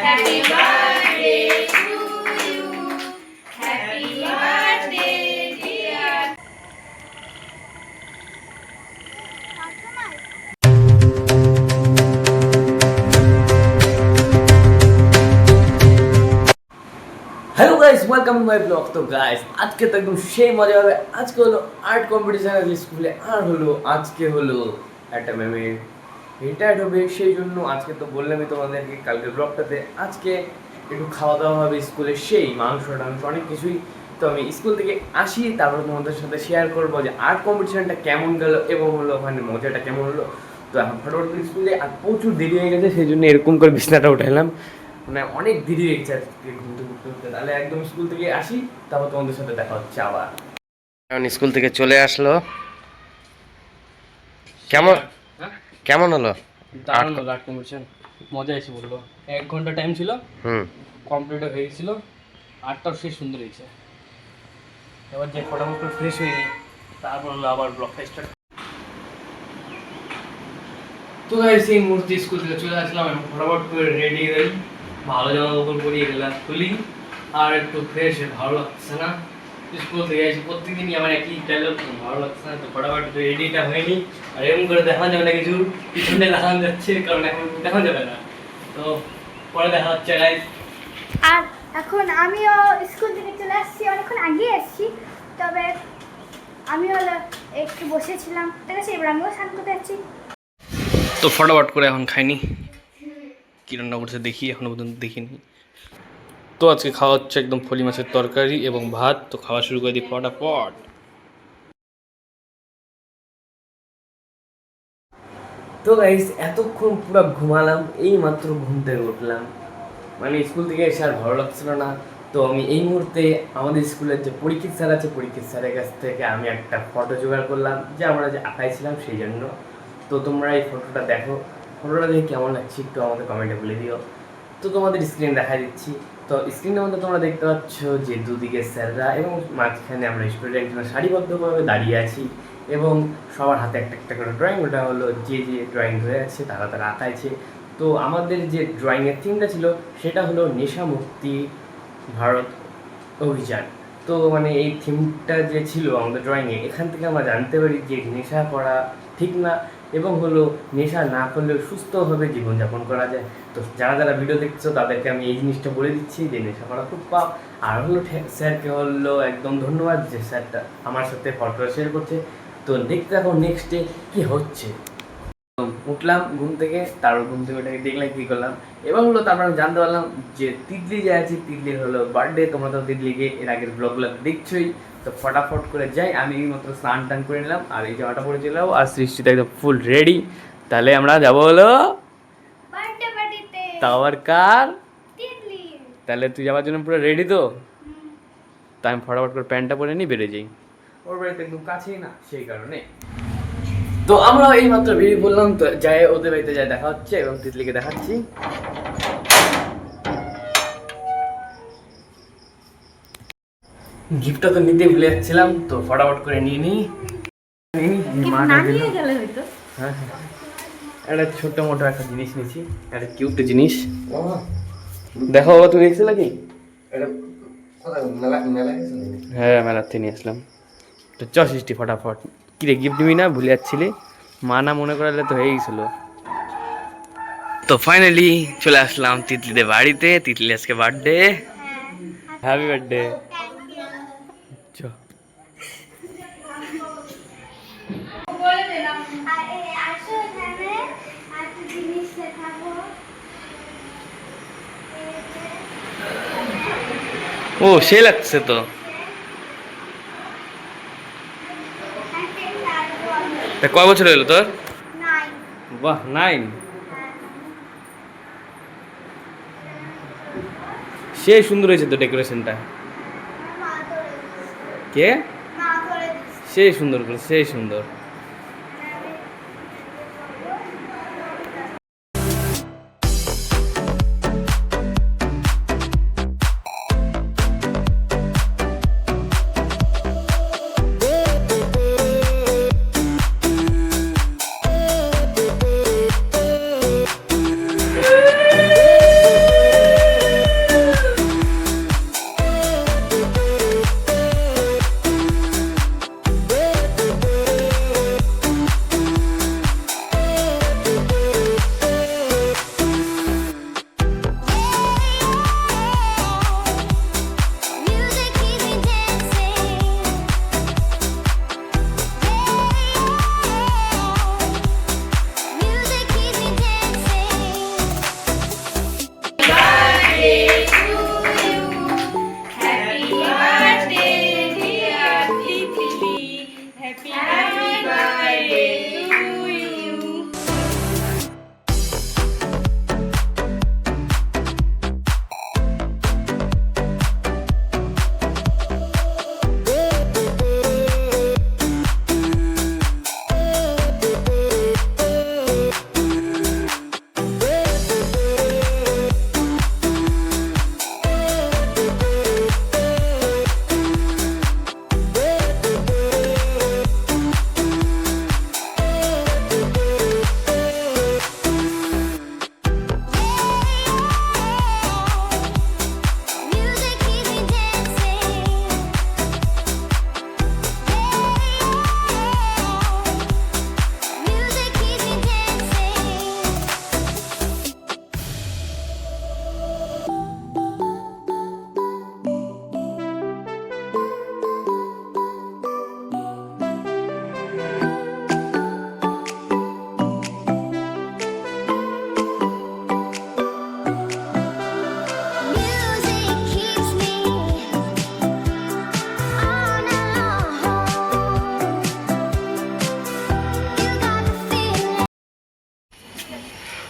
Happy birthday to you. Happy birthday, dear. Hello guys, welcome to my blog. তো guys, আজকে তো একদম সেই মজা হবে। আজকে হলো আর্ট কম্পিটিশন আছে স্কুলে, আর হলো আজকে হলো একটা ম্যামের রিটায়ার্ড হবে। সেই জন্য আজকে তো বললামই তোমাদেরকে কালকের ব্লগটাতে, আজকে একটু খাওয়া দাওয়া হবে স্কুলে, সেই মাংস টাংস অনেক কিছুই। তো আমি স্কুল থেকে আসি, তারপর তোমাদের সাথে শেয়ার করবো যে আর্ট কম্পিটিশনটা কেমন গেল এবং হলো ওখানে মজাটা কেমন হলো। তো এখন ফটোফট স্কুলে আর প্রচুর দেরি হয়ে গেছে, সেই জন্য এরকম করে বিছনাটা উঠাইলাম। মানে অনেক দেরি হয়ে গেছে আজকে ঘুমতে ঘুরতে ঘুরতে। তাহলে একদম স্কুল থেকে আসি, তারপর তোমাদের সাথে দেখা হচ্ছে আবার। এখন স্কুল থেকে চলে আসলো, কেমন কেমন হলো? দারুণ হলো আর্ট কম্পিটিশন, মজা এসে বললো। 1 ঘন্টা টাইম ছিল, কমপ্লিট হয়ে গেছিলো। আর্টটাও সেই সুন্দর হয়েছে। এবার যে ফটাফট করে ফ্রেশ হয়ে নিই, তারপর হলো আবার ব্লগটা স্টার্ট। তো গাইস, এই মুহূর্তে স্কুল থেকে চলে আসলাম, আমি ফটাফট করে রেডি হই, ভালো জামা কাপড় পরিয়ে গেলাম, খুলি আর একটু ফ্রেশ হয়ে ভালো লাগছে না। স্কুল থেকে এসে প্রত্যেকদিনই আমার একই ডায়লগ, ভালো লাগছে না। তো ফটাফট রেডিটা হয়নি, আর এরকম করে দেখানো যাবে না কিছু, পিছনে দেখানো যাচ্ছে কারণ এখন দেখানো যাবে না। তো পরে দেখা হচ্ছে গাইস। আর এখন আমিও স্কুল থেকে চলে আসছি, অনেকক্ষণ আগে আসছি, তবে আমি হলো একটু বসেছিলাম, ঠিক আছে। এবার আমিও স্নান করতে যাচ্ছি। তো ফটাফট করে এখন খাইনি, কি রান্না করছে দেখি, এখনো পর্যন্ত দেখিনি। তো আজকে খাওয়া হচ্ছে একদম ফলি মাছের তরকারি এবং ভাত। তো খাওয়া শুরু করে দিই ফটাফট। তো গাইস, এতক্ষণ পুরো ঘুমালাম, এই মাত্র ঘুম থেকে উঠলাম। মানে স্কুল থেকে এসে আর ভালো লাগছিল না। তো আমি এই মুহূর্তে আমাদের স্কুলের যে পরীক্ষিত স্যার আছে, পরীক্ষিত স্যারের কাছ থেকে আমি একটা ফটো জোগাড় করলাম, যে আমরা যে আঁকাইছিলাম সেই জন্য। তো তোমরা এই ফটোটা দেখো, ফটোটা দেখে কেমন লাগছে একটু আমাদের কমেন্টে বলে দিও। তো তোমাদের স্ক্রিন দেখা দিচ্ছি। তো স্ক্রিনের মধ্যে তোমরা দেখতে পাচ্ছ যে দুদিকে স্যাররা এবং মাঝখানে আমরা স্টুডেন্টরা সারিবদ্ধভাবে দাঁড়িয়ে আছি, এবং সবার হাতে একটা একটা করে ড্রয়িং। ওটা হলো যে যে ড্রয়িং হয়ে আছে তারা তারা আঁকাইছে। তো আমাদের যে ড্রয়িংয়ের থিমটা ছিল সেটা হলো নেশামুক্তি ভারত অভিযান। তো মানে এই থিমটা যে ছিল আমাদের ড্রয়িংয়ে, এখান থেকে আমরা জানতে পারি যে নেশা করা ঠিক না, এবং হলো নেশা না করলেও সুস্থভাবে জীবনযাপন করা যায়। তো যারা যারা ভিডিও দেখছো তাদেরকে আমি এই জিনিসটা বলে দিচ্ছি যে নেশা করা খুব পাপ। আর হলো স্যারকে হলো একদম ধন্যবাদ যে স্যারটা আমার সাথে ফটো শেয়ার করছে। তো দেখতে থাকো নেক্সটে কি হচ্ছে। উঠলাম ঘুম থেকে, তারপর ঘুম থেকে ওটাকে দেখলাম কী করলাম, এবং হলো তারপর আমি জানতে পারলাম যে তিতলি যে আছে, তিতলির হলো বার্থডে। তোমরা তো তিতলিকে এর আগের ব্লগগুলো দেখছোই। তো ফটাফট করে যাই, আমি মাত্র স্নান টান করে নিলাম, আর এই জামাটা পরে চলে যাবো, আর সৃষ্টিতে একদম ফুল রেডি। তাহলে আমরা যাবো হলো বার্থডে পার্টিতে। তাও আর কার? তিতলি। তাহলে তুই যাওয়ার জন্য পুরো রেডি তো? তাই আমি ফটাফট করে প্যান্টটা পরে নিই, বেরিয়ে যাই। ওর বাড়িতে একদম কাছেই না, সেই কারণে। তো আমরা এই মাত্র বেরিয়ে পড়লাম, তো যাই ওদের বাড়িতে যাই দেখা হচ্ছে, এবং তিতলিকে দেখাচ্ছি। গিফটটা তো নিতে ভুলে যাচ্ছিলাম, তো ফটাফট করে নিয়ে নিই। হ্যাঁ, একটা ছোট্ট মোটো একটা জিনিস নিয়েছি, একটা কিউট জিনিস। দেখো বাবা, তুমি দেখছিলে কি? হ্যাঁ, মেলার থেকে নিয়ে আসলাম। তো চ সৃষ্টি ফটাফট। কিরে গিফট নিবি না? ভুলে যাচ্ছিলি, মা না মনে করালে তো হয়ে গেছিল। তো ফাইনালি চলে আসলাম তিতলিদের বাড়িতে। তিতলি আজকে বার্থডে, হ্যাপি বার্থডে। চ ও, সে লাগছে তো। তা কয় বছর হলো তোর? বাহ, 9। সে সুন্দর হয়েছে তো ডেকোরেশনটা। কে? সেই সুন্দর করে, সেই সুন্দর।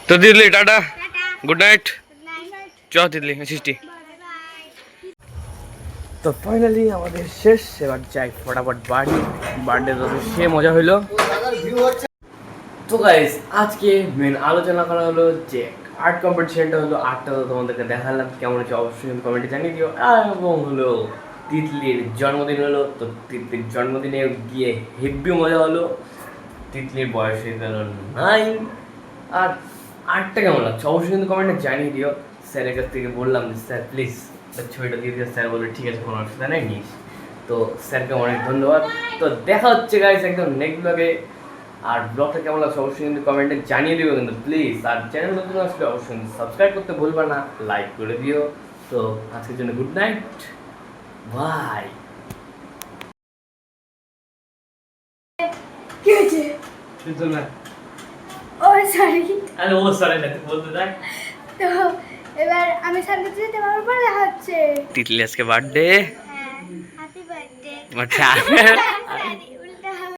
তো দিদি টাটা, গুড নাইট। চ দিদি সৃষ্টি। তো ফাইনালি আমাদের শেষ, এবার যাই ফটাফট বাড়ি। বার্থডে তো সে মজা হইলো। তো গাইস আজকে মেন আলোচনা করা হলো যে আর্ট কম্পিটিশনটা হলো, আর্টটা তো তোমাদেরকে দেখালাম, কেমন হচ্ছে অবশ্যই কমেন্টে জানিয়ে দিও। এবং হলো তিতলির জন্মদিন হলো, তো তিতলির জন্মদিনে গিয়ে হেব্বি মজা হলো। তিতলির বয়স হয়ে গেল 9। আর আর্টটা কেমন লাগছে অবশ্যই কিন্তু কমেন্টে জানিয়ে দিও। স্যারের কাছ থেকে বললাম যে স্যার প্লিজ ছবিটা দিয়ে দিও, স্যার বললো ঠিক আছে কোনো অসুবিধা নেই, নিস। তো স্যারকে অনেক ধন্যবাদ। তো দেখা হচ্ছে গাইস একদম নেক্সট ব্লগে। আর ব্লগটা কেমন লাগছে অবশ্যই কিন্তু কমেন্টে জানিয়ে দিও কিন্তু প্লিজ। আর চ্যানেল নতুন আসলে অবশ্যই কিন্তু সাবস্ক্রাইব করতে ভুলবা না, লাইক করে দিও। তো আজকের জন্য গুড নাইট, বাই। কি হয়েছে? Oh sorry. আরে ও সরি না, তুই বলতে থাক। তো এবার আমি স্যারকে যেতে আমার পরে দেখা হচ্ছে। তিতলি আজকে বার্থডে। হ্যাঁ, হ্যাপি বার্থডে। আচ্ছা